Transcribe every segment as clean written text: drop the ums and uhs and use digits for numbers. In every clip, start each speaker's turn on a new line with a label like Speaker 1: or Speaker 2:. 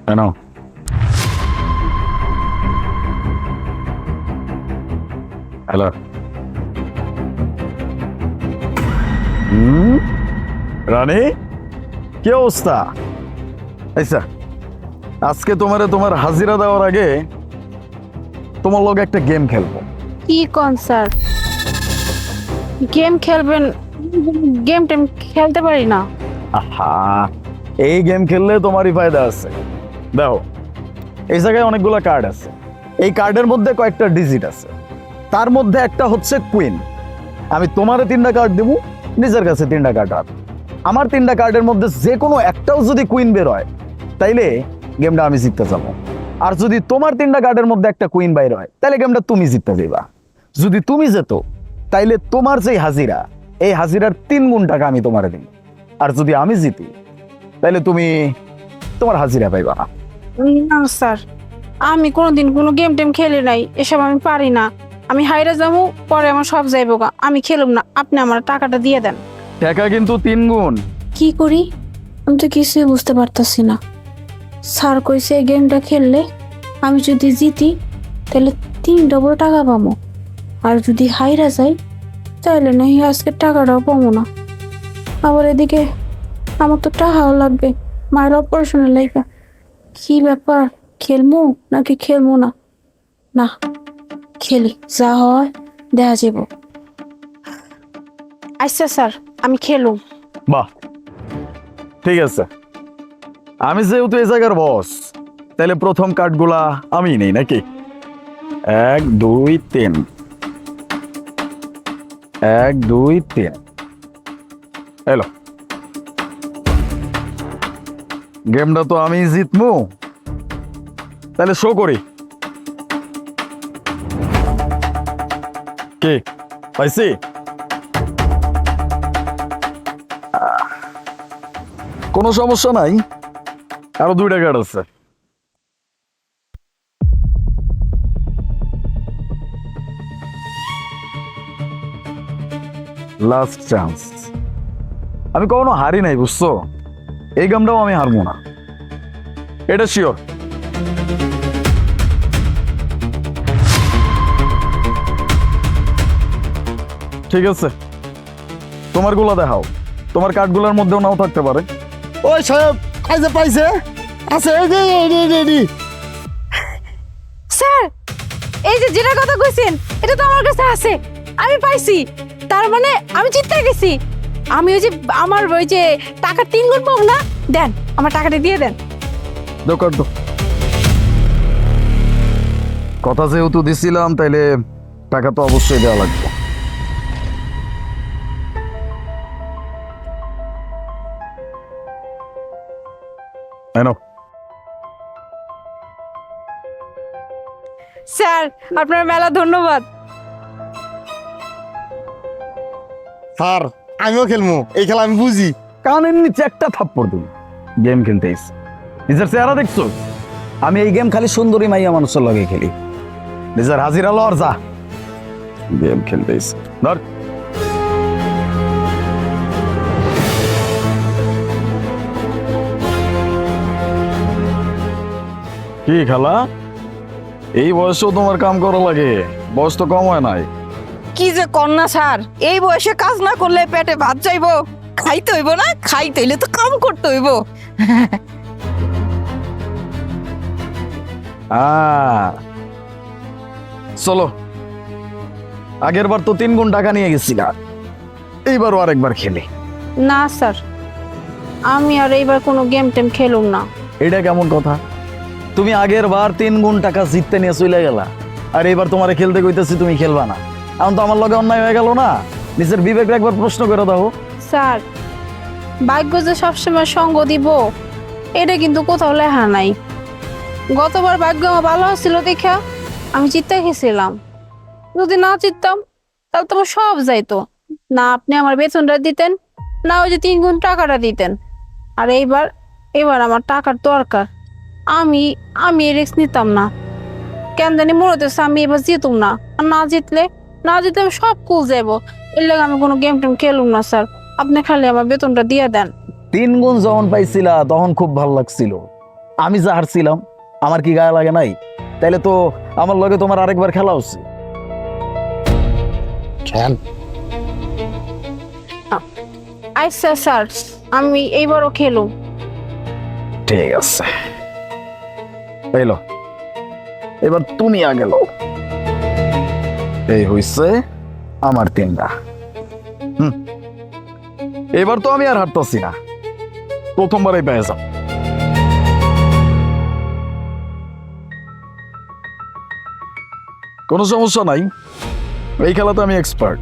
Speaker 1: কেন? হ্যালো। রানী, কি অবস্থা? আচ্ছা, আজকে তোমার হাজিরা দেওয়ার আগে তোমার লগে একটা গেম খেলবো।
Speaker 2: কি কোন স্যার? গেম খেলবেন? গেম টেম খেলতে পারি না।
Speaker 1: আহা, এই গেম খেললে তোমারই ফায়দা আছে। দেখো, এই জায়গায় অনেকগুলো কার্ড আছে। এই কার্ডের মধ্যে কয়েকটা ডিজিট আছে, তার মধ্যে একটা হচ্ছে কুইন। আমি তোমারে 3টা কার্ড দেবো, নিজের কাছে 3টা কার্ড রাখ। আমার 3টা কার্ডের মধ্যে যে কোনো একটাও যদি কুইন বের হয়, তাইলে গেমটা আমি জিততে যাবো। আর যদি তোমার 3টা কার্ডের মধ্যে একটা কুইন বাইর হয়, তাহলে গেমটা তুমি জিততে যাইবা। যদি তুমি যেত, তাইলে তোমার যে হাজিরা, এই হাজিরার 3 গুণ টাকা আমি তোমারে দিব। আর যদি আমি জিতি, তাহলে তুমি তোমার হাজিরা পাইবা না।
Speaker 2: না স্যার, আমি কোনোদিন কোনো গেম টেম খেলি নাই, এসব আমি পারি না। আমি হাইরা যাবো, পরে আমার সব যাইব গা। আমি খেলুম না, আপনি আমার টাকাটা দিয়ে দেন।
Speaker 1: টাকা কিন্তু 3 গুণ।
Speaker 2: কি করি আমি তো কিছুই বুঝতে পারতাছি না। স্যার কইছে এই গেমটা খেললে আমি যদি জিতি তাহলে 3 ডবল টাকা পাবো, আর যদি হাইরা যাই তাহলে নাকি আজকে টাকাটাও পাবো না। আবার এদিকে আমার তো টাকাও লাগবে মায়ের অপারেশনের লাইগা। কি ব্যাপার, খেলবো নাকি খেলবো না? না, খেলি, যা হয় দেখা যাব। আচ্ছা স্যার, আমি খেলুম।
Speaker 1: বাহ, ঠিক আছে। আমি যেহেতু এই জায়গার বস, তাহলে প্রথম কার্ডগুলা আমি নেই নাকি? 1 2 3, 1 2 3। এলো, গেমটা তো আমি জিতমু, তাহলে শো করি। কে পাইছি? কোনো সমস্যা নাই, আরো 2টা কার্ড আছে। Last chance. আমি কখনো হারি নাই, বুঝছো? এই গেমটাও আমি হারবো না, এটা শিওর। ঠিক আছে, তোমার গুলা দেখাও। তোমার কার্ডগুলোর মধ্যেও নাও থাকতে পারে।
Speaker 3: ওই সাহেব, এই যে পাইছে আছে, এই যে রেডি।
Speaker 2: স্যার, এই যে যেটা কথা কইছেন এটা তো আমার কাছে আছে, আমি পাইছি। তার মানে আমি জিতে গেছি। আমি ওই যে আমার ওই যে টাকা 3 গুণ পাবো না? দেন, আমার টাকাটা দিয়ে দেন।
Speaker 1: দোকান তো কথা যেহেতু দিছিলাম, তাইলে টাকা তো অবশ্যই দেওয়া লাগবে। এনো।
Speaker 2: স্যার, আপনার মেলা ধন্যবাদ।
Speaker 3: স্যার, আমিও খেলবো এই খেলা, আমি বুঝি।
Speaker 1: কানের নিচে একটা থাপ্পড় দিন। গেম খেলতে এসে নিজের চেহারা দেখছো? আমি এই গেম খালি সুন্দরী মাইয়া মানুষের লগে খেলি। নিজের হাজিরা লর যা, গেম খেলতে এসে ধর। কি খালা, এই বয়সেও তোমার কাম করা লাগে? বয়স তো কম হয় নাই।
Speaker 4: কি যে কন্যা স্যার, এই বয়সে কাজ না করলে পেটে ভাত চাইবো, খাইতে হইব না? খাইতে হইলে তো কাম করতে হইব।
Speaker 1: চলো, আগের বার তো 3 গুণ টাকা নিয়ে গেছিলা, এইবারও আরেকবার খেলি।
Speaker 2: না স্যার, আমি আর এইবার কোনো গেম টেম খেলুম না।
Speaker 1: এটা কেমন কথা? তুমি আগের বার 3 গুণ টাকা জিততে নিয়ে চলে গেলা, আর এবার তোমারে খেলতে কইতেছি তুমি খেলবা না। এখন তো আমার লগে অন্যায় হয়ে গেল না? নিজের বিবেক একবার প্রশ্ন করে দাও।
Speaker 2: স্যার, ভাগ্য যে সবসময় সঙ্গ দিব এটা কিন্তু কোথাও লেখা নাই। গতবার ভাগ্য আমার ভালো ছিল দেখা আমি জিতে গেছিলাম। যদি না জিততাম তাহলে তোমার সব যাইতো না। আপনি আমার বেতনটা দিতেন না, ওই যে 3 গুণ টাকাটা দিতেন। আর এবার আমার টাকার দরকার। আমি আমি রিস্ক নিতাম না। কেন জানি মনে হতেছে আমি এবার জিতুম না। আর না জিতলে আমি সব কুল যাবো। এর লাগে আমি কোনো গেম টেম খেলুম না স্যার। আপনি খালি আমার বেতনটা দিয়ে দেন।
Speaker 1: 3 গুণ যখন পাইছিলা তখন খুব ভালো লাগছিল, আমি যা হারছিলাম আমার কি গায়ে লাগে নাই? তাইলে তো আমার লগে তোমার আরেকবার খেলা উচিত।
Speaker 3: খেল
Speaker 2: আচ্ছা স্যার, আমি এইবারও খেলুম।
Speaker 1: ঠিক আছে, এলো এবার তুমি আগে লো। এই হইছে আমার 3টা। এবার তো আমি আর হারতাছি না, প্রথমবারই পেয়ে যাও। কোনো সমস্যা নাই, এই খেলাতে আমি এক্সপার্ট।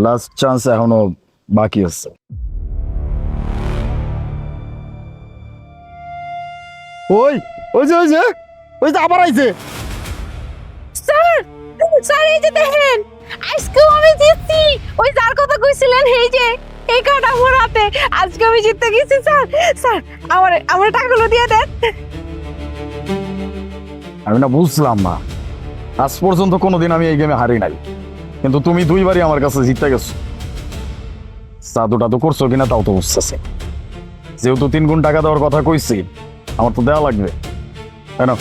Speaker 1: লাস্ট চান্স এখনো বাকি আছে।
Speaker 3: ওই ওই যে ওই যে ওই যে আবার আইছে।
Speaker 2: স্যার, স্যার এই যে দেখেন, আজকেও আমি জিতছি। ওই যার কথা কইছিলেন, এই যে এই কাটা আমার হাতে, আজকে আমি জিততে গেছি স্যার। স্যার আমার টাকাগুলো দিয়ে দেন।
Speaker 1: আমি না বুঝলাম না, আজ পর্যন্ত কোনোদিন আমি এই গেমে হারি নাই, কিন্তু তুমি 2বারই আমার কাছে জিততে গেছো। জাদুটা তো করছো কিনা তাও তো বুঝতেছে। যেহেতু 3 গুণ টাকা দেওয়ার কথা কইছি, আমার তো দেওয়া লাগবে, তাই না?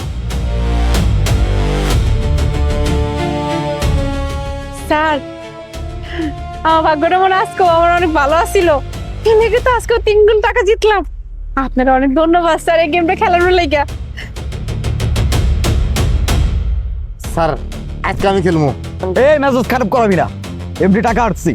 Speaker 2: স্যার, আমার ভাগ্যটা মনে আজকেও আমার অনেক ভালো ছিল, কিন্তু তো আজকেও 3 গুণ টাকা জিতলাম। আপনার অনেক ধন্যবাদ স্যার এই গেমটা খেলানোর লাইগা।
Speaker 3: স্যার আজকে আমি খেলবো।
Speaker 1: এই মেজাজ খারাপ করাবি না, এমনি টাকা আটছি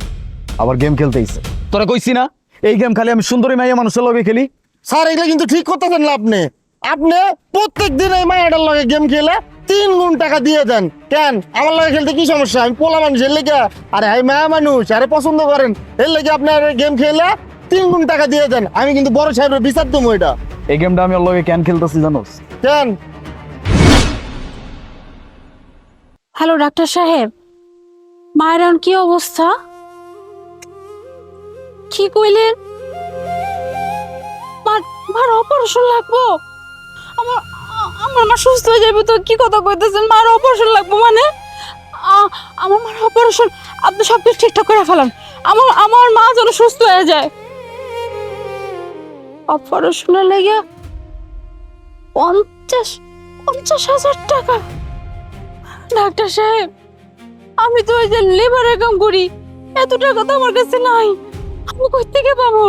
Speaker 1: আবার গেম খেলতে ইচ্ছে। তোরা কইছি না এই গেম খালি আমি সুন্দরী মাইয়া মানুষের লগে খেলি?
Speaker 3: স্যার এগুলো কিন্তু ঠিক করতেছেন না আপনি। আপনি প্রত্যেক দিন এই মায়াটার লগে গেম খেলে 3 গুণ টাকা দিয়ে দেন। কেন আমার লগে খেলতে কি সমস্যা? আমি পোলা মানুষ এর লেগে, আরে হাই মায়া মানুষ, আরে পছন্দ করেন এর লেগে আপনার গেম খেলে 3 গুণ টাকা দিয়ে দেন। আমি কিন্তু বড় সাহেবের বিচার দেবো এটা।
Speaker 1: এই গেমটা আমি ওর লগে কেন খেলতেছি জানোস?
Speaker 3: কেন?
Speaker 2: হ্যালো ডাক্তার সাহেব, মায়ের এখন কি অবস্থা? কি কইলেন? মার অপারেশন লাগবো? আমার মা সুস্থ হয়ে যাবে তো? কি কথা কইতেছেন? মার অপারেশন লাগবো মানে? আমার মার অপারেশন, আপনি সব কিছু ঠিকঠাক করে ফেলান, আমার মা যেন সুস্থ হয়ে যায়। অপারেশনের লেগে 50,000 টাকা? ডাক্তার সাহেব, আমি তো ওই যে লেবারের কাম করি, এত টাকা তো আমার কাছে নাই, আমি কই থেকে পাবো?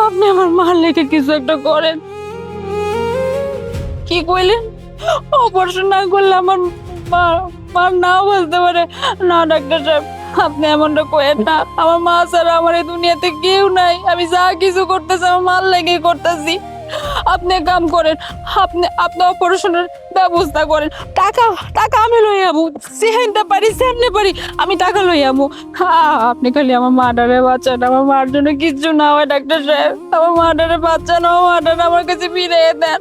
Speaker 2: আপনি আমার মার লেগে কিছু একটা করেন। কি কইলেন? অপারেশন না করলে আমার মা নাও বাঁচতে পারে? না ডাক্তার সাহেব, আপনি এমনটা করেন না। আমার মা ছাড়া আমার এই দুনিয়াতে কেউ নাই, আমি যা কিছু করতেছি আমার মার লেগে করতেছি। আপনি এক কাম করেন, আপনি অপারেশনের ব্যবস্থা করেন। টাকা আমি লই যাবো, যেখানটা পারি সেমনে পারি আমি টাকা লই যাবো। আপনি খালি আমার মাটারে বাঁচান, আমার মার জন্য কিচ্ছু না হয় ডাক্তার সাহেব, আমার মাটারে বাঁচান, আমার মাটারে আমার কাছে ফিরিয়ে দেন।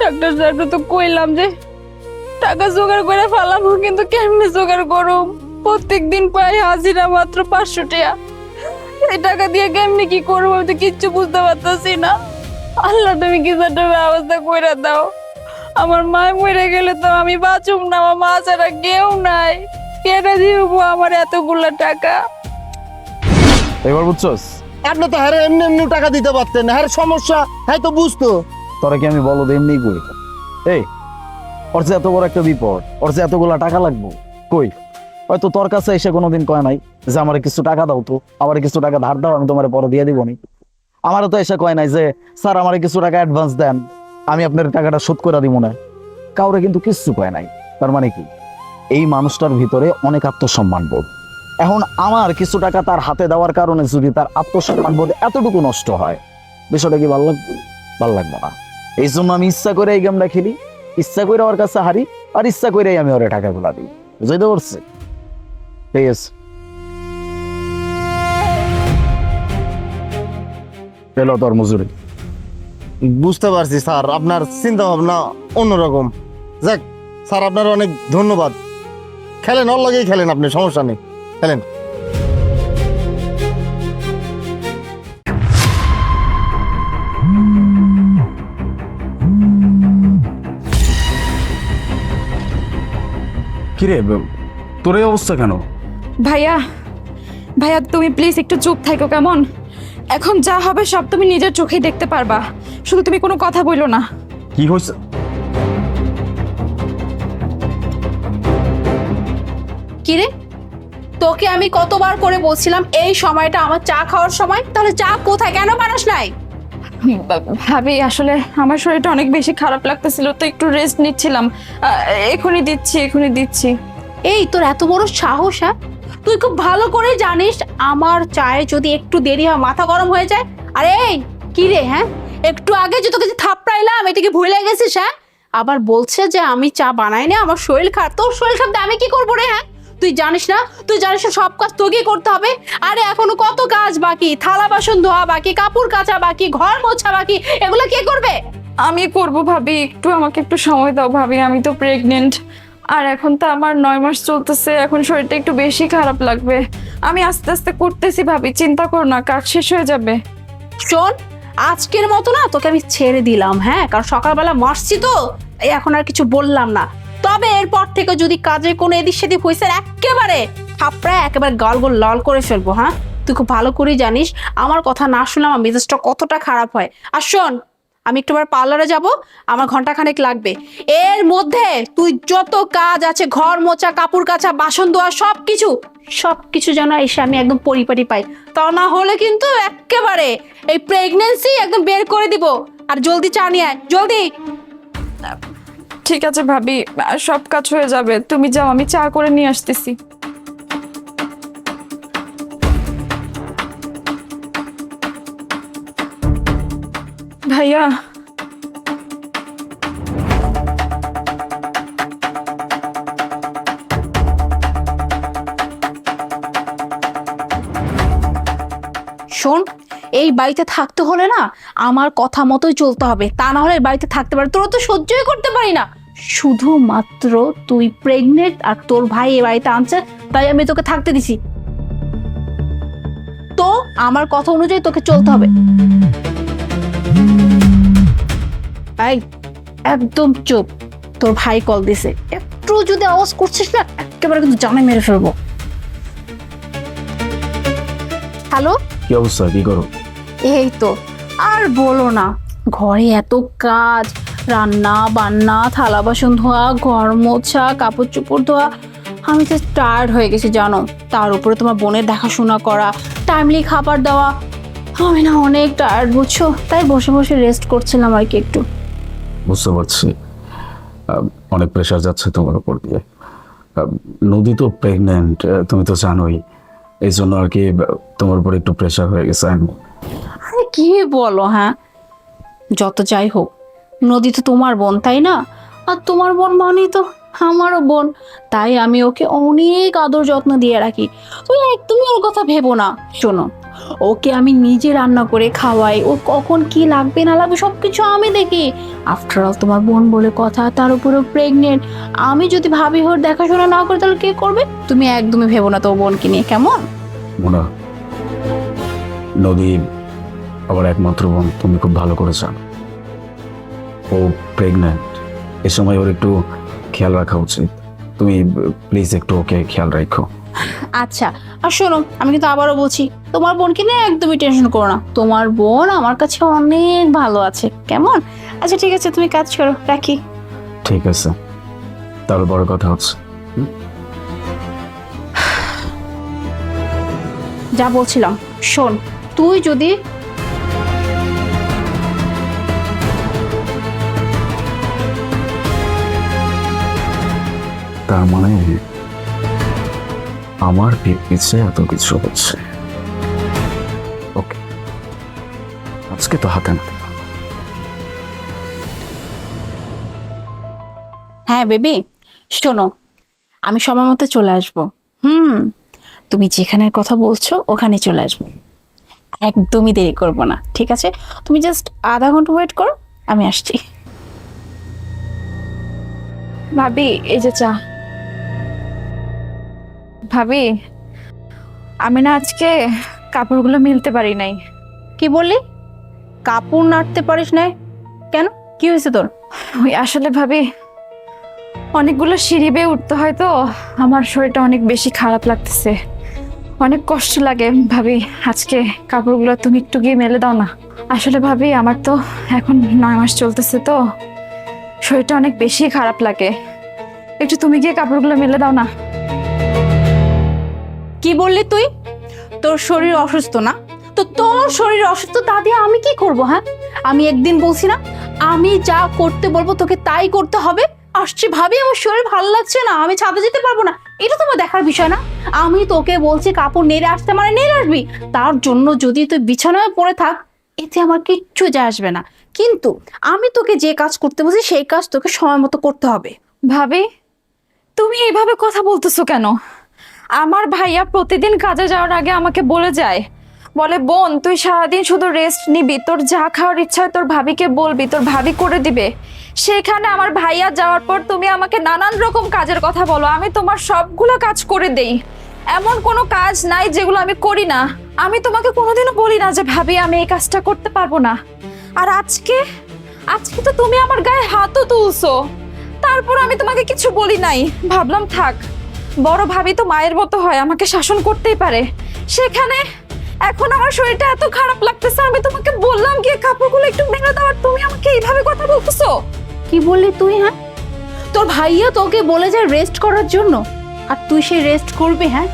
Speaker 2: ডাক্তার সাহেব তো কইলাম যে টাকা জোগাড় করে ফেলাম, কিন্তু কেমনে জোগাড় করুম? প্রত্যেকদিন পাই হাজিরা মাত্র 500 টাকা। এই টাকা দিয়ে কেমনি কি করবো আমি তো কিচ্ছু বুঝতে পারতেছি না। আল্লাহ তুমি কিছু একটা ব্যবস্থা করে দাও। আমার মা মরে গেলে তো আমি বাঁচুম না, আমার মা ছাড়া কেউ নাই, কেটে দিব আমার এতগুলো টাকা।
Speaker 1: এবার বুঝছস?
Speaker 3: আপনি তো হ্যাঁ এমনি এমনি টাকা দিতে পারতেন, হ্যাঁ সমস্যা হ্যাঁ তো বুঝতো।
Speaker 1: তোরা কি আমি বলো এমনি করি? এই ওর যে এত বড় একটা বিপদ, ওর যে এতগুলা টাকা লাগবো, কই হয়তো তোর কাছে এসে কোনোদিন কয় নাই যে আমার কিছু টাকা দাও, তো আমার কিছু টাকা ধার দাও, আমি তোমার পরে দিয়ে দিবনি। আমারও তো এসে কয় নাই যে স্যার আমার কিছু টাকা অ্যাডভান্স দেন, আমি আপনার টাকাটা শোধ করে দিব না। কাউরে কিন্তু কিচ্ছু কয় নাই। তার মানে কি এই মানুষটার ভিতরে অনেক আত্মসম্মান বোধ। এখন আমার কিছু টাকা তার হাতে দেওয়ার কারণে যদি তার আত্মসম্মান বোধ এতটুকু নষ্ট হয়, বিষয়টা কি ভালো লাগবে? ভালো লাগবে না। এই জন্য আমি ইচ্ছা করে এই গেমটা খেলি, ইচ্ছা করে ওর কাছে হারি, আর ইচ্ছা করেই আমি ওরে টাকাগুলা দিই। বুঝতে পারছি? ঠিক আছে, পেলো তোর মজুরি।
Speaker 3: বুঝতে পারছি স্যার, আপনার চিন্তা ভাবনা অন্যরকম। যাক স্যার, আপনার অনেক ধন্যবাদ। খেলেন, ওর লগেই খেলেন, আপনি সমস্যা নেই, খেলেন।
Speaker 1: কিরে তোর এই অবস্থা কেন?
Speaker 5: ভাইয়া ভাইয়া তুমি প্লিজ একটু চুপ থাকো কেমন? এখন যা হবে সব তুমি নিজের চোখেই দেখতে পারবা, শুধু তুমি কোনো কথা বইলো না।
Speaker 1: কি হয়েছে?
Speaker 2: কিরে, তোকে আমি কতবার করে বলছিলাম এই সময়টা আমার চা খাওয়ার সময়, তাহলে চা কোথায়, কেন বানাস নাই?
Speaker 5: ভাবি আসলে আমার শরীরটা অনেক বেশি খারাপ লাগতেছিল তো একটু রেস্ট নিচ্ছিলাম। এখনই দিচ্ছি।
Speaker 2: এই তোর এত বড় সাহস? হ্যাঁ, তুই খুব ভালো করে জানিস আমার চায়ে যদি একটু দেরি হয় মাথা গরম হয়ে যায়। আরে এই কি রে, হ্যাঁ একটু আগে যে তোকে যে থাপড়াইলাম এটাকে ভুলে গেছিস? হ্যাঁ, আবার বলছে যে আমি চা বানাই না, আমার শরীর খারাপ। তোর শরীর খারাপ আমি কি করবো রে? হ্যাঁ, তুই জানিস না সব কাজ তোকেই করতে হবে। আরে এখনো কত কাজ বাকি, থালা বাসন ধোয়া বাকি, কাপড় কাচা বাকি, ঘর মোছা বাকি, এগুলো কে করবে?
Speaker 5: আমি করব ভাবি, আমাকে একটু সময় দাও ভাবি, আমি তো প্রেগনেন্ট আর এখন তো আমার 9 মাস চলতেছে, এখন শরীরটা একটু বেশি খারাপ লাগবে। আমি আস্তে আস্তে করতেছি ভাবি, চিন্তা করো না, কাজ শেষ হয়ে যাবে।
Speaker 2: শোন, আজকের মতো না তোকে আমি ছেড়ে দিলাম, হ্যাঁ, কারণ সকালবেলা মারছি তো, এই এখন আর কিছু বললাম না। তবে এরপর থেকে যদি কাজে কোনো এদিক সেদিক হয়েছে একেবারে থাপড়ায় একেবারে গাল গোল লাল করে ফেলবো। হ্যাঁ, তুই খুব ভালো করেই জানিস আমার কথা না শুনলে আমার মেজাজটা কতটা খারাপ হয়। আর শোন, আমি একটুবার পার্লারে যাব, আমার ঘন্টাখানেক লাগবে। এর মধ্যে তুই যত কাজ আছে, ঘর মোছা, কাপড় কাচা, বাসন ধোয়া, সবকিছু যেন এসে আমি একদম পরিপাটি পাই। তা না হলে কিন্তু একেবারে এই প্রেগন্যান্সি একদম বের করে দিব। আর জলদি চা নিয়ে আয়, জলদি।
Speaker 5: ঠিক আছে ভাবি, সব কাজ হয়ে যাবে, তুমি যাও, আমি চা করে নিয়ে আসতেছি। ভাইয়া
Speaker 2: শোন, এই বাড়িতে থাকতে হলে না আমার কথা মতোই চলতে হবে, তা না হলে এই বাড়িতে থাকতে পারে তোরা তো সহ্যই করতে পারি না। শুধুমাত্র তুই প্রেগনেন্ট আর তোর ভাই এই বাড়িতে আনছে তাই আমি তোকে থাকতে দিছি, তো আমার কথা অনুযায়ী তোকে চলতে হবে। এই একদম চুপ, তোর ভাই কল দিছে, একটু যদি আওয়াজ করছিস না একেবারে কিন্তু জানে মেরে ফেলবো। হ্যালো,
Speaker 1: কি অবস্থা, কি করো?
Speaker 2: এই তো, আর বলো না, ঘরে এত কাজ, রান্না বান্না, থালা বাসন ধোয়া, ঘর মোছা, কাপড় চোপড় ধোয়া, আমি তো টায়ার্ড হয়ে গেছি জানো। তার উপরে তোমার বোনের দেখাশোনা করা, টাইমলি খাবার দেওয়া, আমি না অনেক টায়ার্ড বুঝছো, তাই বসে বসে রেস্ট করছিলাম আর কি একটু।
Speaker 1: বুঝতে পারছি, অনেক প্রেশার যাচ্ছে তোমার উপর দিয়ে। নদী তো প্রেগনেন্ট, তুমি তো জানোই, এই জন্য আর কি তোমার উপর একটু প্রেশার হয়ে গেছে।
Speaker 2: আরে কি বলো, হ্যাঁ যত যাই হোক নদী তো তোমার বোন তাই না, আর তোমার বোন মানেই তো আমারও বোন, তাই আমি ওকে অনেক আদর যত্ন দিয়ে রাখি। তুমি একদমই ওর কথা ভেবো না। শোনো, ওকে আমি নিজে রান্না করে খাওয়াই, ও কখন কি লাগবে না লাগবে সবকিছু আমি দেখি। আফটার অল তোমার বোন বলে কথা, তার উপরে প্রেগনেন্ট, আমি যদি ভাবি ওর দেখাশোনা না করে তাহলে কে করবে? তুমি একদমই ভেবো না তো বোনকে নিয়ে, কেমন?
Speaker 1: মোনা, নদী আমার একমাত্র বোন, তুমি খুব ভালো করে জানো। ও প্রেগনেন্ট, এ সময় ওর একটু খেয়াল রাখা উচিত। তুমি প্লিজ একটু ওকে খেয়াল রাখো।
Speaker 2: আচ্ছা, আর শোনো, আমি কিন্তু আবারও বলছি, তোমার বোনকে নিয়ে একদমই টেনশন করো না, তোমার বোন আমার কাছে অনেক ভালো আছে, কেমন? আচ্ছা ঠিক আছে, তুমি কাজ করো, রাখি।
Speaker 1: ঠিক আছে, তাহলে বড় কথা হচ্ছে।
Speaker 2: যা বলছিলাম, শোন, তুই যদি
Speaker 1: তার মানে আমার পিছে এত কিছু হচ্ছে। ওকে, আজকে তো হাতে না।
Speaker 2: হ্যাঁ বেবি, শোনো, আমি সময় মতো চলে আসবো। তুমি যেখানের কথা বলছো ওখানে চলে আসবো, একদমই দেরি করবো না, ঠিক আছে? তুমি জাস্ট আধা ঘন্টা ওয়েট করো, আমি আসছি।
Speaker 5: ভাবি এই যে চা। ভাবি আমি না আজকে কাপড়গুলো মিলতে পারি নাই।
Speaker 2: কি বললি? কাপড় নাড়তে পারিস না? কেন, কি হয়েছে তোর?
Speaker 5: ওই আসলে ভাবি অনেকগুলো সিঁড়ি বেয়ে উঠতে হয় তো আমার শরীরটা অনেক বেশি খারাপ লাগতেছে, অনেক কষ্ট লাগে। ভাবি আজকে কাপড়গুলো তুমি একটু গিয়ে মেলে দাও না। আসলে ভাবি আমার তো এখন 9 মাস চলতেছে তো শরীরটা অনেক বেশি খারাপ লাগে, একটু তুমি গিয়ে কাপড়গুলো মেলে দাও না।
Speaker 2: কি বললি তুই? তোর শরীর অসুস্থ না? তো তোর শরীর অসুস্থ তা দিয়ে আমি কি করব? হ্যাঁ, আমি একদিন বলছি না আমি যা করতে বলবো তোকে তাই করতে হবে? আসছি ভাবি আমার শরীর ভালো লাগছে না, আমি ছাদে যেতে পারবো না, এটা তোমার দেখার বিষয় না। আমি তোকে বলছি কাপড় নেড়ে আসতে, মানে নেড়ে আসবি। তার জন্য যদি তুই বিছানায় পড়ে থাক এতে আমার কিচ্ছু যায় আসবে না, কিন্তু আমি তোকে যে কাজ করতে বলছি সেই কাজ তোকে সময় মতো করতে হবে।
Speaker 5: ভাবি তুমি এইভাবে কথা বলতেছো কেন? আমার ভাইয়া প্রতিদিন কাজে যাওয়ার আগে আমাকে বলে যায়, বলে বোন তুই সারাদিন শুধু রেস্ট নিবি, তোর যা খাওয়ার ইচ্ছা হয় তোর ভাবিকে বলবি, তোর ভাবি করে দিবে। সেখানে আমার ভাইয়া যাওয়ার পর তুমি আমাকে নানান রকম কাজের কথা বলো, আমি তোমার সবগুলো কাজ করে দেই, এমন কোনো কাজ নাই যেগুলো আমি করি না। আমি তোমাকে কোনোদিনও বলি না যে ভাবি আমি এই কাজটা করতে পারবো না। আর আজকে আজকে তো তুমি আমার গায়ে হাতও তুলছো, তারপর আমি তোমাকে কিছু বলি নাই। ভাবলাম থাক, বড় ভাবি তো মায়ের মতো হয়, আমাকে শাসন করতেই পারে। সেখানে এখন আমার শরীরটা এত খারাপ লাগতেছে, আমি তোমাকে বললাম গিয়ে কাপড়গুলো একটু মেলে দাও, আর তুমি আমাকে এইভাবে কথা বলতেছো।
Speaker 2: কি বললি তুই? হ্যাঁ, তোর ভাইয়া তোকে বলে যায় রেস্ট করার জন্য, আর তুই সেই রেস্ট করবি? হ্যাঁ,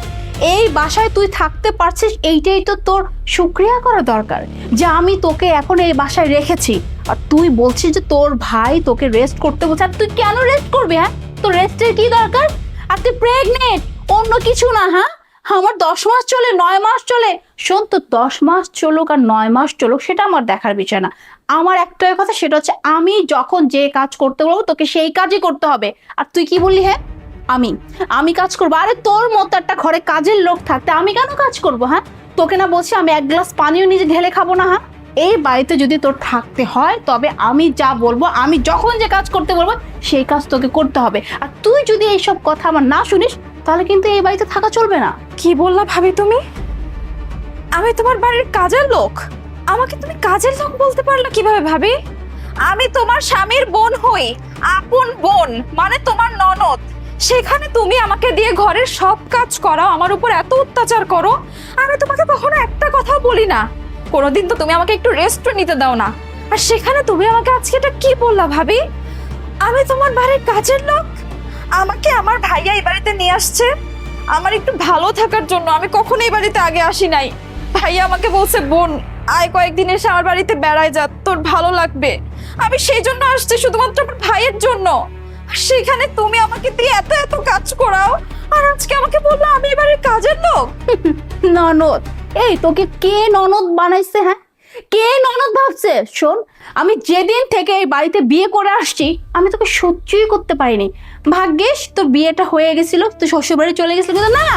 Speaker 2: এই বাসায় তুই থাকতে পারছিস এইটাই তো তোর শুকরিয়া করা দরকার যে আমি তোকে এখন এই বাসায় রেখেছি। আর তুই বলছিস যে তোর ভাই তোকে রেস্ট করতে বলছে, আর তুই কেন রেস্ট করবি? হ্যাঁ, তোর রেস্টের কি দরকার? আর তুই প্রেগনেন্ট, অন্য কিছু না। হ্যাঁ, আমার 10 মাস চলে 9 মাস চলে, শোন তো 10 মাস চলুক আর 9 মাস চলুক সেটা আমার দেখার বিষয় না। আমার একটাই কথা, সেটা হচ্ছে আমি যখন যে কাজ করতে বলবো তোকে সেই কাজই করতে হবে। আর তুই কি বললি? হ্যাঁ, আমি কাজ করবো? আরে তোর মতো একটা ঘরে কাজের লোক থাকতে আমি কেন কাজ করব? হ্যাঁ, তোকে না বলছি আমি 1 গ্লাস পানিও নিজে ঢেলে খাবো না? হ্যাঁ, এই বাড়িতে যদি তোর থাকতে হয় তবে আমি যা বলবো, আমি যখন যে কাজ করতে বলবো সেই কাজ তোকে করতে হবে। আর তুই যদি এইসব কথা আমার না শুনিস তাহলে কিন্তু এই বাড়িতে থাকা চলবে না।
Speaker 5: কি বললা ভাবি তুমি? আমি তোমার বাড়ির কাজের লোক? আমাকে তুমি কাজের লোক বলতে পারলা কিভাবে ভাবি? আমি তোমার স্বামীর বোন হই, আপন বোন, মানে তোমার ননদ। সেখানে তুমি আমাকে দিয়ে ঘরের সব কাজ করাও, আমার উপর এত অত্যাচার করো, আমি তোমাকে কখনো একটা কথা বলি না। কোনোদিন তো তুমি আমাকে একটু রেস্ট নিতে দাও না, আর সেখানে তুমি আমাকে আজকে এটা কি বললা ভাবি? আমি তোমার বাড়ির কাজের লোক? আমাকে আমার ভাইয়া এই বাড়িতে নিয়ে আসছে আমার একটু ভালো থাকার জন্য, আমি কখনো এই বাড়িতে আগে আসি নাই। ভাইয়া আমাকে বলছে বোন আয় কয়েকদিন এসে আমার বাড়িতে বেড়ায় যা, তোর ভালো লাগবে। আমি সেই জন্য আসছি, শুধুমাত্র আমার ভাইয়ের জন্য। আর সেখানে তুমি আমাকে দিয়ে এত এত কাজ করাও, আর আজকে আমাকে বললো আমি এই বাড়ির কাজের লোক।
Speaker 2: ননদ? এই তোকে কে ননদ বানাইছে? হ্যাঁ, কে ননদ ভাবছে? শোন, আমি যেদিন থেকে এই বাড়িতে বিয়ে করে আসছি আমি তোকে সহ্যই করতে পারিনি। ভাগ্যিস তোর বিয়েটা হয়ে গেছিল, তুই শ্বশুর বাড়ি চলে গেছিলি, কিন্তু না,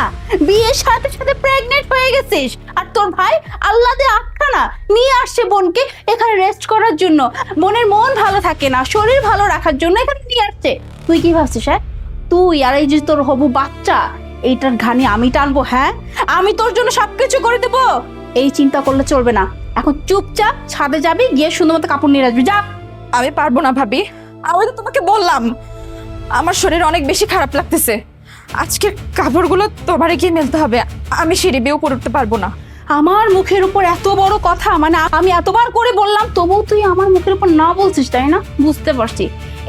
Speaker 2: বিয়ের সাথে সাথে প্রেগনেন্ট হয়ে গেছিস। আর তোর ভাই আল্লাহ দে আটখানা নিয়ে আসছে বোনকে এখানে রেস্ট করার জন্য। বোনের মন ভালো থাকে না, শরীর ভালো রাখার জন্য এখানে নিয়ে আসছে। তুই কি ভাবছিস? হ্যাঁ, তুই আর এই যে তোর হবু বাচ্চা, এইটার ঘানি আমি টানবো? হ্যাঁ, আমি তোর জন্য সবকিছু করে দেবো, এই চিন্তা করলে চলবে না। এখন চুপচাপ ছাদে যাবি, গিয়ে সুন্দর মতো কাপড় নিয়ে আসবি, যা।
Speaker 5: আমি পারবো না ভাবি, আমি তো তোমাকে বললাম আমার শরীর অনেক বেশি খারাপ লাগতেছে, আজকে কাপড়গুলো তোমারে গিয়ে মেলতে হবে, আমি সিঁড়ি বেয়ে উপরে উঠতে পারবো না।
Speaker 2: আমার মুখের উপর এত বড় কথা, মানে আমি এতবার করে বললাম তবুও তুই আমার মুখের উপর না বলছিস, তাই না? বুঝতে পারছি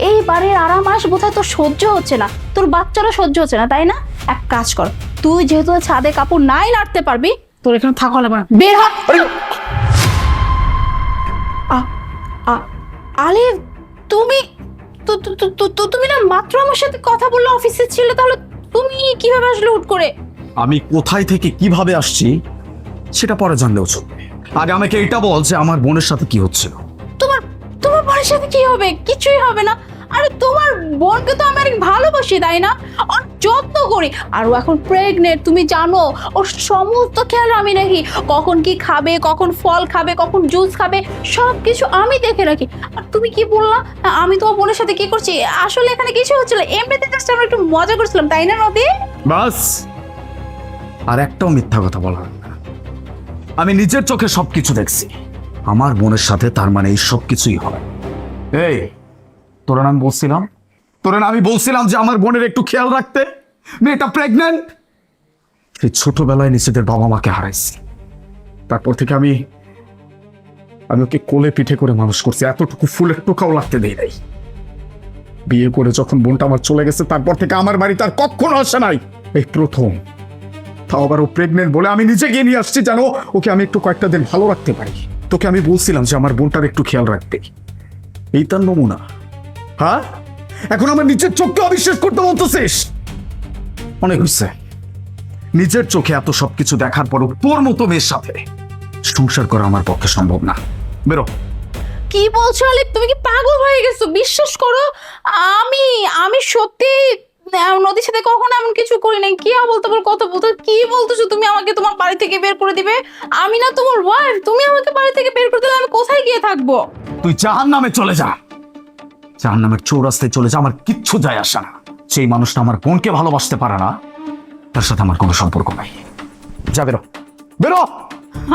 Speaker 2: এই বাড়ির আরাম আস বোধহয় তোর সহ্য হচ্ছে না, তোর বাচ্চারা সহ্য হচ্ছে না, তাই না? এক কাজ কর, তুই যেহেতু ছাদে কাপড় নাই নাড়তে পারবি, তোর এখানে থাকা লাগবে না, বের হ। আলে তুমি তুমি না মাত্র আমার সাথে কথা বললে অফিসে ছিলে, তাহলে তুমি কিভাবে আসলে হুট করে?
Speaker 1: আমি কোথায় থেকে কিভাবে আসছি সেটা পরে জানলেও চলবে, আগে আমাকে এটা বল যে আমার বোনের সাথে কি হচ্ছিল।
Speaker 2: তোমার তোমার বোনের সাথে কি হবে? কিছুই হবে না। আরে তোমার বোনকে তো আমি অনেক ভালোবাসি, তাই না? ওর যত্ন করি, আর ও এখন প্রেগনেন্ট, তুমি জানো ওর সমস্ত খেয়াল আমি রাখি, কখন কি খাবে, কখন ফল খাবে, কখন জুস খাবে, সব কিছু আমি দেখে রাখি। আর তুমি কি বললা আমি তোমার বোনের সাথে কি করছি? আসলে এখানে কিছু হচ্ছিল, এমনিতে জাস্ট আমরা একটু মজা করছিলাম, তাই না নদী?
Speaker 1: বাস, আর একটাও মিথ্যা কথা বলা হবে না। আমি নিজের চোখে সবকিছু দেখছি, আমার বোনের সাথে, তার মানে এই সব কিছুই হয়। এই তোরা নাম বলছিলাম, তোরে না আমি বলছিলাম যে আমার বোনের একটু খেয়াল রাখতে, মেয়েটা প্রেগনেন্ট। সেই ছোটবেলায় নিজেদের বাবা মাকে হারাইছি, তারপর থেকে আমি ওকে কোলে পিঠে করে মানুষ করছি, এতটুকু ফুলের টোকাও লাগতে দেই নাই। বিয়ে করে যখন বোনটা আমার চলে গেছে, তারপর থেকে আমার বাড়ি তার কখনো আসে নাই, এই প্রথম। তাও আবার ও প্রেগনেন্ট বলে আমি নিজে গিয়ে নিয়ে আসছি, জানো ওকে আমি একটু কয়েকটা দিন ভালো রাখতে পারি। তোকে আমি বলছিলাম যে আমার বোনটার একটু খেয়াল রাখতে, এই তার নমুনা। হ্যাঁ, এখন আমার নিজের চোখকে অবিশ্বাস করতে বলতেছিস? অনেক হচ্ছে, নিজের চোখে এত সবকিছু দেখার পরও তোর মতো মেয়ের সাথে সংসার করা আমার পক্ষে সম্ভব না। বেরো।
Speaker 2: কি বলছো আলিফ, তুমি কি পাগল হয়ে গেছো? বিশ্বাস করো, আমি সত্যি নদীর সাথে কখনো এমন কিছু করি নাই। কি বলতে কথা বলতে, কি বলতেছো তুমি? আমাকে তোমার বাড়ি থেকে বের করে দিবে? আমি না তোমার ওয়াইফ, তুমি আমাকে বাড়ি থেকে বের করে দিলে আমি কোথায় গিয়ে থাকবো?
Speaker 1: তুই জাহান্নামে চলে যা, জাহান্নামের চৌরাস্তায় চলে যা, আমার কিচ্ছু যায় আসে না। সেই মানুষটা আমার বোনকে ভালোবাসতে পারে না, তার সাথে আমার কোনো সম্পর্ক নাই। যা, বেরো বেরো।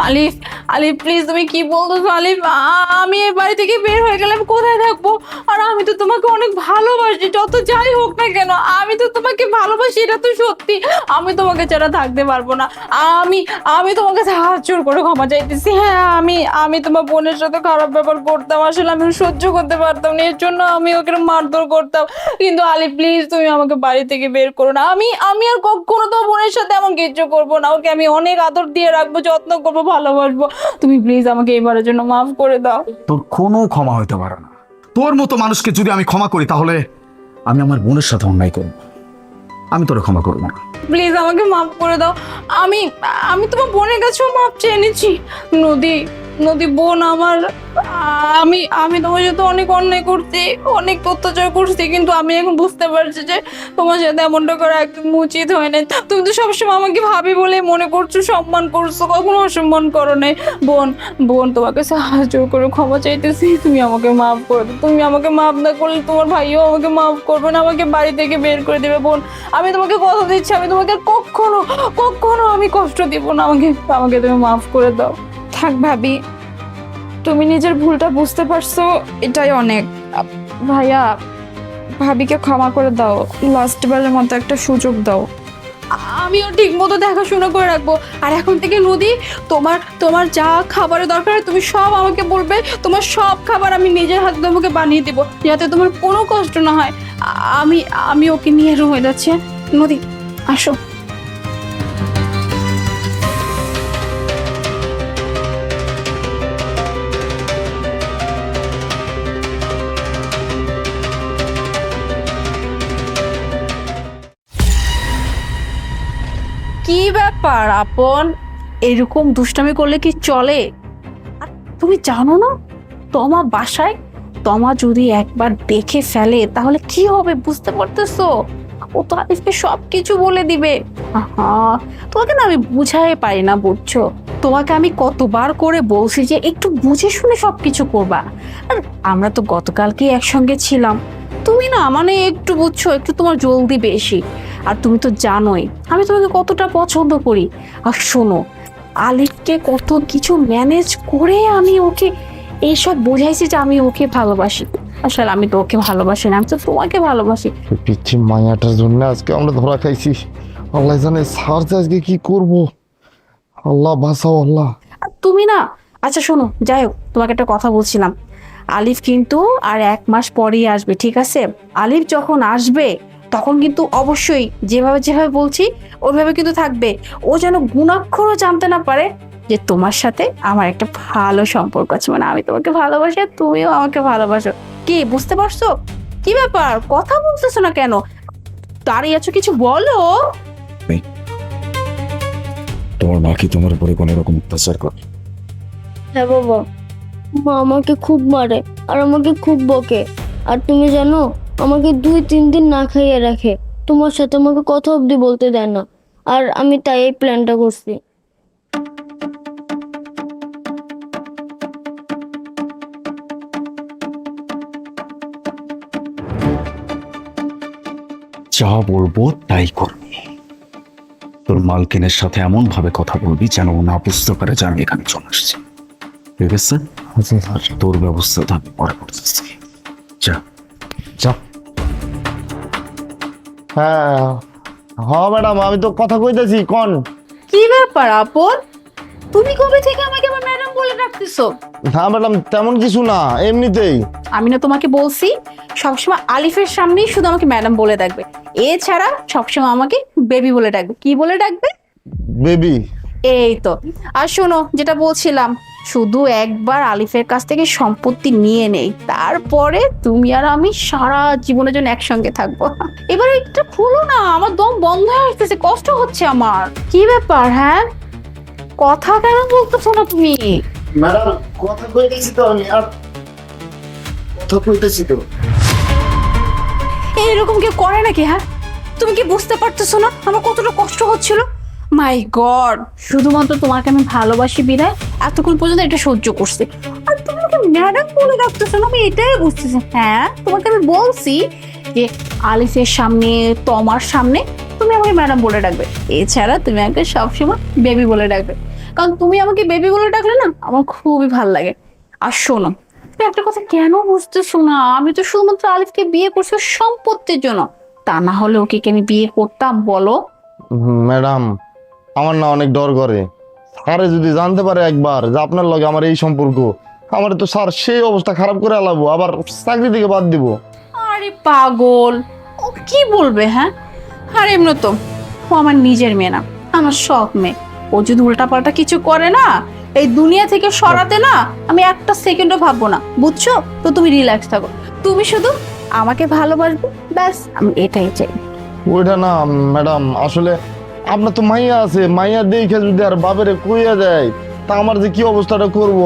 Speaker 2: আলিফ, আলিফ প্লিজ, তুমি কি বলতেছো আলিফ? আমি এই বাড়ি থেকে বের হয়ে গেলে আমি কোথায় থাকবো? আর আমি তো তোমাকে অনেক ভালোবাসি, যত যাই হোক না কেন আমি তো তোমাকে ভালোবাসি, এটা তো সত্যি। আমি তোমাকে ছাড়া থাকতে পারবো না। আমি তোমাকে সাহায্য করে ক্ষমা চাইতেছি। হ্যাঁ, আমি তোমার বোনের সাথে খারাপ ব্যাপার করতাম, আসলে আমি সহ্য করতে পারতাম না, এর জন্য আমি ওকে মারধর করতাম। কিন্তু আলিফ প্লিজ, তুমি আমাকে বাড়ি থেকে বের করো না। আমি আর কখনো তো বোনের সাথে এমন কিছু করবো না। ওকে আমি অনেক আদর দিয়ে রাখবো, যত্ন করবো, ভালোবাসবো। তুমি প্লিজ আমাকে এবারের জন্য মাফ করে দাও।
Speaker 1: তোর কোনো ক্ষমা হইতে পারে না। তোর মতো মানুষকে যদি আমি ক্ষমা করি, তাহলে আমি আমার বোনের সাথে অন্যায় করব। আমি তোরে ক্ষমা করবো না।
Speaker 2: প্লিজ আমাকে মাফ করে দাও। আমি তোমার বোনের কাছেও মাফ চেয়ে নিচ্ছি। নদী বোন আমার, আমি তোমার সাথে অনেক অন্যায় করছি, অনেক অত্যাচার করছি, কিন্তু আমি এখন বুঝতে পারছি যে তোমার সাথে এমনটা করা একদম উচিত হয় না। তুমি তো সবসময় আমাকে ভাবি বলে মনে করছো, সম্মান করছো, কখনো অসম্মান করো নাই। বোন তোমাকে সাহায্য করে ক্ষমা চাইতেছি, তুমি আমাকে মাফ করে দাও। তুমি আমাকে মাফ না করলে তোমার ভাইও আমাকে মাফ করবে না, আমাকে বাড়ি থেকে বের করে দেবে। বোন, আমি তোমাকে কথা দিচ্ছি, আমি তোমাকে কখনো আমি কষ্ট দিব না। আমাকে তুমি মাফ করে দাও।
Speaker 5: থাক ভাবি, তুমি নিজের ভুলটা বুঝতে পারছো, এটাই অনেক। ভাইয়া, ভাবিকে ক্ষমা করে দাও, লাস্ট বারের মতো একটা সুযোগ দাও।
Speaker 2: আমিও ঠিক মতো দেখাশোনা করে রাখবো। আর এখন থেকে নদী, তোমার যা খাবারের দরকার তুমি সব আমাকে বলবে। তোমার সব খাবার আমি নিজের হাতে তোমাকে বানিয়ে দেবো, যাতে তোমার কোনো কষ্ট না হয়। আমি ওকে নিয়ে রুমে যাচ্ছি। নদী, আসো। কি ব্যাপার আপন, এরকম দুষ্টামি করলে কি চলে? আর তুমি জানো না, তোমার বাসায় তোমা যদি একবার দেখে ফেলে তাহলে কি হবে বুঝতে পারতেছো? ও তো আলিফকে সবকিছু বলে দিবে। তোমাকে না আমি বুঝাই পারি না, বুঝছো? তোমাকে আমি কতবার করে বলছি যে একটু বুঝে শুনে সবকিছু করবা। আর আমরা তো গতকালকে একসঙ্গে ছিলাম, তুমি না মানে একটু বুঝছো, একটু তোমার জলদি বেশি। আর তুমি তো জানোই আমি তোমাকে কতটা পছন্দ করি। আর শোনো, আলিফকে কত কিছু ম্যানেজ করে আমি ওকে এইসব বোঝাইছি যে আমি ওকে ভালোবাসি। আসলে আমি তো ওকে ভালোবাসি না, আমি তো তোমাকে ভালোবাসি।
Speaker 3: পিচ্ছি মায়াটার জন্য আজকে আমরা ধরা খাইছি। আল্লাহ জানে স্যার আজকে কি করব। আল্লাহ বাঁচাও আল্লাহ।
Speaker 2: আর তুমি না, আচ্ছা শোনো, যাই হোক, তোমাকে একটা কথা বলছিলাম। আলিফ কিন্তু আর 1 মাস পরেই আসবে, ঠিক আছে? আলিফ যখন আসবে তখন কিন্তু অবশ্যই যেভাবে বলছি ওইভাবে কিন্তু থাকবে। ও যেন গুণাক্ষরও জানতে না পারে যে তোমার সাথে আমার একটা ভালো সম্পর্ক আছে, মানে আমি তোমাকে ভালোবাসি আর তুমিও আমাকে ভালোবাসো। কি বুঝতে পারছো? কি ব্যাপার, কথা বলতেছো না কেন? দাঁড়িয়ে আছো, কিছু বলো।
Speaker 1: তোমার মা কি তোমার উপরে কোনো রকম অত্যাচার করে?
Speaker 6: হ্যাঁ বাবা, মা আমাকে খুব মারে আর আমাকে খুব বকে। আর তুমি জানো, আমাকে 2-3 দিন না খাইয়ে রাখে, তোমার সাথে আমাকে কথা অবধি বলতে দেয় না। আর আমি তাই এই প্ল্যানটা করছি।
Speaker 1: যা বলবো তাই করবি। তোর মালকিনের সাথে এমন ভাবে কথা বলবি যেন ও না বুঝতে পারে যে আমি এখানে চলে আসছি, ঠিক আছে? তোর ব্যবস্থা আমি পরে করতেছি। যা যা।
Speaker 3: হ্যাঁ ম্যাডাম, আমি তো কথা কইতেছি কোন।
Speaker 2: কি ব্যাপার আপন, তুমি কবে থেকে আমাকে আমার ম্যাডাম বলে ডাকতেছো?
Speaker 3: না ম্যাডাম, তেমন কিছু না, এমনিতেই।
Speaker 2: আমি না তোমাকে বলছি সবসময় আলিফের সামনেই শুধু আমাকে ম্যাডাম বলে ডাকবে, এছাড়া সবসময় আমাকে বেবি বলে ডাকবে। কি বলে ডাকবে?
Speaker 3: বেবি।
Speaker 2: এই তো। আর শোনো, যেটা বলছিলাম, শুধু একবার আলিফের কাছ থেকে সম্পত্তি নিয়ে নেই, তারপরে তুমি আর আমি সারা জীবনের জন্য একসঙ্গে থাকবো। এবার একটু খুলো না, আমার দম বন্ধ হয়ে আসতেছে, কষ্ট হচ্ছে আমার। কি ব্যাপার? হ্যাঁ, কথা কেন বলতেছো না তুমি?
Speaker 3: ম্যাডাম কথা কইতেছি তো আমি, আর কথা কইতেছি তো।
Speaker 2: এরকম কেউ করে নাকি? হ্যাঁ, তুমি কি বুঝতে পারতেছো না আমার কতটা কষ্ট হচ্ছিল? মাই গড, শুধুমাত্র তোমাকে আমি ভালোবাসি বিদায় এতক্ষণ পর্যন্ত এটা সহ্য করছি, আর তুমি আমাকে ম্যাডাম বলে ডাকতেছো না, আমি এটাই বুঝতেছি। হ্যাঁ, তোমাকে আমি বলছি যে আলিফের সামনে, তোমার সামনে তুমি আমাকে ম্যাডাম বলে ডাকবে, এছাড়া তুমি আমাকে সবসময় বেবি বলে ডাকবে, কারণ তুমি আমাকে বেবি বলে ডাকলে না আমার খুবই ভালো লাগে। আর শোনো, তুমি একটা কথা কেন বুঝতেছো না, আমি তো শুধুমাত্র আলিফকে বিয়ে করছি ওর সম্পত্তির জন্য, তা না হলে ওকে কি আমি বিয়ে করতাম বলো?
Speaker 3: ম্যাডাম আমার না অনেক ডর করে, স্যারে যদি জানতে পারে একবার যে আপনার লগে আমার এই সম্পর্ক, আমার তো স্যার সেই অবস্থা খারাপ করে আলাবো, আবার চাকরি থেকে বাদ দিব।
Speaker 2: আরে পাগল, ও কি বলবে? হ্যাঁ, আর এমনি তো ও আমার নিজের মেয়ে না, আমার সব মেয়ে। ও যদি উল্টাপাল্টা কিছু করে না, এই দুনিয়া থেকে সরাতে না আমি একটা সেকেন্ডও ভাববো না, বুঝছো? তো তুমি রিল্যাক্স থাকো, তুমি শুধু আমাকে ভালোবাসবে, ব্যাস, আমি এটাই চাই।
Speaker 3: ওইটা না ম্যাডাম, আসলে আপনার তো মাইয়া আছে, মাইয়া দেখে যদি আর বাপেরে কইয়া দেয়, তা আমার যে কি অবস্থাটা করব।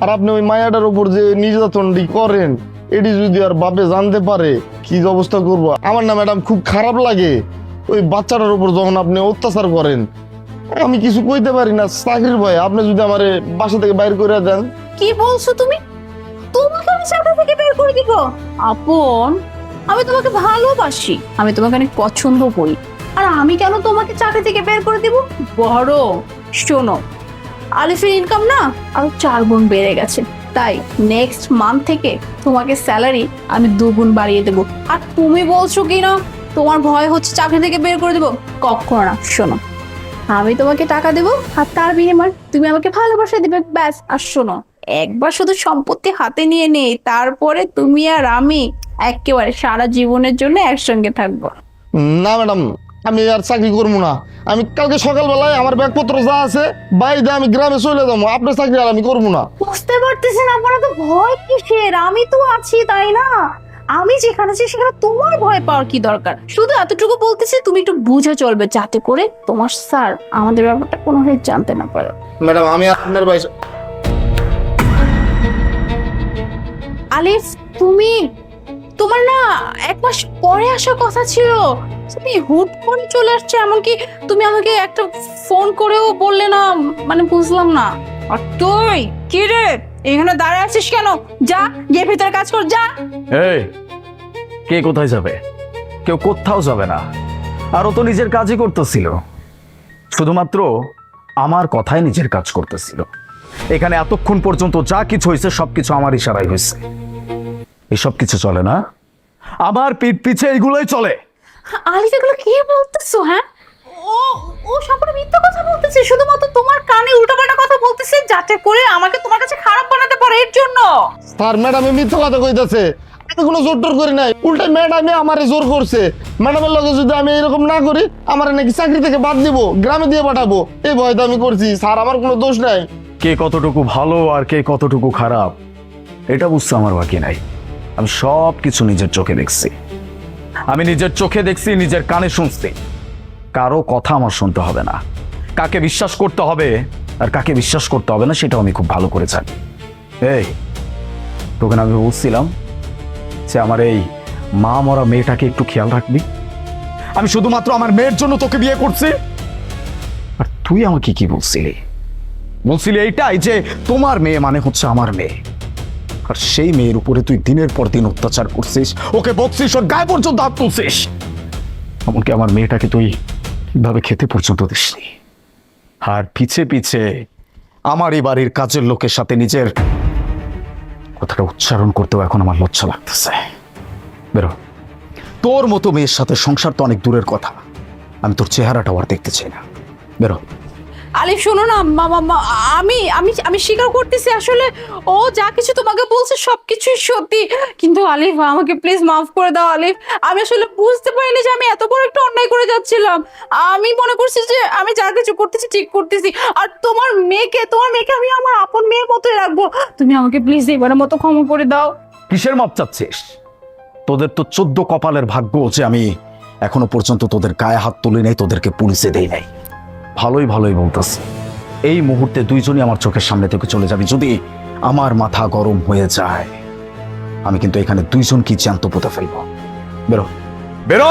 Speaker 3: আর আপনি ওই মায়াটার উপর যে নির্যাতনটি করেন, এটি যদি আর বাপে জানতে পারে, কি যে অবস্থা করব। আমার না ম্যাডাম খুব খারাপ লাগে ওই বাচ্চাটার উপর যখন আপনি অত্যাচার করেন। আমি কিছু কইতে পারি না চাকরির ভয়ে, আপনি যদি আমারে বাসা থেকে বাইর করে দেন।
Speaker 2: কি বলছো তুমি? তোমাকে আমি চাকরি থেকে বের করে দিব? আপন, আমি তোমাকে ভালোবাসি, আমি তোমাকে অনেক পছন্দ করি, আর আমি কেন তোমাকে চাকরি থেকে বের করে দিব? বড় শোনো, আলিফের ইনকাম না আরো 4 গুণ বেড়ে গেছে, তাই নেক্সট মান্থ থেকে তোমাকে স্যালারি আমি 2 গুণ বাড়িয়ে দেবো। আর তুমি বলছো কি না তোমার ভয় হচ্ছে চাকরি থেকে বের করে দেবো? কখনো না। শোনো, আমি তোমাকে টাকা দেবো, আর তার বিনিময়ে তুমি আমাকে ভালোবাসা দিবে, ব্যাস। আর শোনো, একবার শুধু সম্পত্তি হাতে নিয়ে নেই, তারপরে তুমি আর আমি একেবারে সারা জীবনের জন্য একসঙ্গে থাকবো।
Speaker 3: না ম্যাডাম, আমি আর চাকরি করবো না। আমি কালকে সকালবেলায় আমার ব্যাগপত্র যা আছে বাইরে আমি গ্রামে চলে যাবো, আপনার চাকরি আর আমি করবো না।
Speaker 2: বুঝতে পারতেছেন আপনারা তো ভয় কিসের? আমি তো আছি, তাই না? আমি যেখানে আছি সেখানে তোমার ভয় পাওয়ার কি দরকার? শুধু এতটুকু বলতেছি, তুমি একটু বুঝে চলবে, যাতে করে তোমার স্যার আমাদের ব্যাপারটা কোনোভাবে জানতে না পারে।
Speaker 3: ম্যাডাম আমি আপনার বাইরে।
Speaker 2: আলিফ, তোমার না 1 মাস পরে আসার কথা ছিল, তুমি হুট করে চলে আসছে, এমনকি তুমি আমাকে একটা ফোন করেও বললে না, মানে বুঝলাম না। আর তুই কি রে এখানে দাঁড়ায় আছিস কেন? যা গিয়ে ভিতরে কাজ কর, যা।
Speaker 1: এই, কে কোথায় যাবে? কেউ কোথাও যাবে না। আর ও তো নিজের কাজই করতেছিল, শুধুমাত্র আমার কথায় নিজের কাজ করতেছিল। এখানে এতক্ষণ পর্যন্ত যা কিছু হয়েছে সবকিছু আমার ইশারায় হয়েছে। এসব কিছু চলে না, আমার পিঠ পিছে এইগুলোই চলে।
Speaker 2: আলিফ, এগুলো কি বলতেছো? হ্যাঁ, ও সম্পূর্ণ মিথ্যা কথা বলতেছে, শুধুমাত্র তোমার কানে উল্টাপাল্টা কথা বলতেছে, যাতে করে আমাকে তোমার কাছে খারাপ বানাতে পারে, এর জন্য।
Speaker 3: স্যার ম্যাডামে মিথ্যা কথা কইতাছে, আমি কোনো জোর টোর করি নাই, উল্টা ম্যাডামে আমারে জোর করছে। ম্যাডামের লগে যদি আমি এরকম না করি, আমার নাকি চাকরি থেকে বাদ দিব, গ্রামে দিয়ে পাঠাবো, এই ভয়টা আমি করছি। স্যার আমার কোনো দোষ নাই।
Speaker 1: কে কতটুকু ভালো আর কে কতটুকু খারাপ এটা বুঝতে আমার বাকি নাই। আমি সব কিছু নিজের চোখে দেখছি, আমি নিজের চোখে দেখছি, নিজের কানে শুনছি। কারো কথা আমার শুনতে হবে না, কাকে বিশ্বাস করতে হবে আর কাকে বিশ্বাস করতে হবে না সেটাও আমি খুব ভালো করে জানি। এই, তোকে আমি বলছিলাম যে আমার এই মা মরা মেয়েটাকে একটু খেয়াল রাখবি। আমি শুধুমাত্র আমার মেয়ের জন্য তোকে বিয়ে করছি, আর তুই আমাকে কি বলছিলি? বলছিলি এইটাই যে তোমার মেয়ে মানে হচ্ছে আমার মেয়ে, আর সেই মেয়ের উপরে তুই দিনের পর দিন অত্যাচার করছিস, ওকে বকছিস, ওর গায়ে পর্যন্ত হাত তুলছিস, এমনকি আমার মেয়েটাকে তুই কিভাবে খেতে পর্যন্ত দিসনি। আর পিছে পিছে আমার এই বাড়ির কাজের লোকের সাথে নিজের কথাটা উচ্চারণ করতেও এখন আমার লজ্জা লাগতেছে। বেরো, তোর মতো মেয়ের সাথে সংসার তো অনেক দূরের কথা, আমি তোর চেহারাটাও আর দেখতে চাই না। বেরো।
Speaker 2: আলিফ শোনো না, আমি আমি আমি স্বীকার করতেছি আসলে ও যা কিছু তোমাকে বলছে সবকিছুই সত্যি, কিন্তু আলিফ আমাকে প্লিজ মাফ করে দাও আলিফ। আমি আসলে বুঝতে পারিনি যে আমি এত বড় একটা অন্যায় করে যাচ্ছিলাম। আমি মনে করছি যে আমি যা কিছু করতেছি ঠিক করতেছি, আর তোমার মেয়েকে আমি আমার আপন মেয়ের মতোই রাখবো। তুমি আমাকে প্লিজ এবারের মতো ক্ষমা করে দাও।
Speaker 1: কিসের মাপ চাচ্ছিস? তোদের তো 14 কপালের ভাগ্য যে আমি এখনো পর্যন্ত তোদের গায়ে হাত তুলি নাই, তোদেরকে পুলিশে দেই নাই। ভালোই বলতেছি, এই মুহূর্তে দুইজনই আমার চোখের সামনে থেকে চলে যাবি। যদি আমার মাথা গরম হয়ে যায়, আমি কিন্তু এখানে দুইজনকে জ্যান্ত পুঁতে ফেলবো। বেরো বেরো।